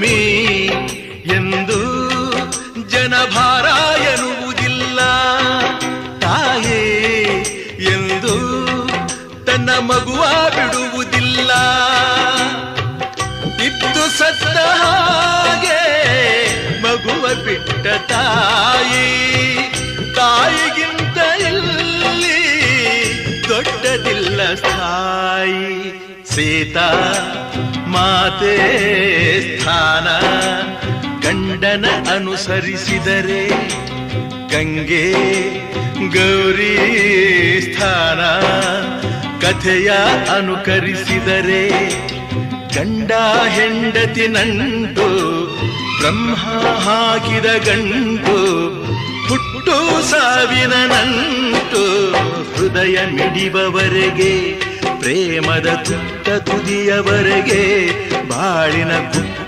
ಭೂಮಿ ಎಂದು ಜನಭಾರ ಎನ್ನುವುದಿಲ್ಲ. ತಾಯೇ ಎಂದು ತನ್ನ ಮಗುವ ಬಿಡುವುದಿಲ್ಲ. ಇದ್ದು ಸತ್ತ ಹಾಗೆ ಮಗುವ ಬಿಟ್ಟ ತಾಯಿ, ತಾಯಿಗಿಂತ ಇಲ್ಲಿ ದೊಡ್ಡದಿಲ್ಲ ಸ್ಥಾಯಿ. ಸೀತಾ ಮಾತೆ ಸ್ಥಾನ ಗಂಡನ ಅನುಸರಿಸಿದರೆ, ಗಂಗೆ ಗೌರಿ ಸ್ಥಾನ ಕಥೆಯ ಅನುಕರಿಸಿದರೆ, ಗಂಡ ಹೆಂಡತಿ ನಂಟು ಬ್ರಹ್ಮ ಹಾಕಿದ ಗಂಟು, ಹುಟ್ಟು ಸಾವಿನ ನಂಟು ಹೃದಯ ಮಿಡಿಬವರೆಗೆ, ಪ್ರೇಮದ ತುತ್ತ ತುದಿಯವರೆಗೆ, ಬಾಳಿನ ಗುಪ್ತ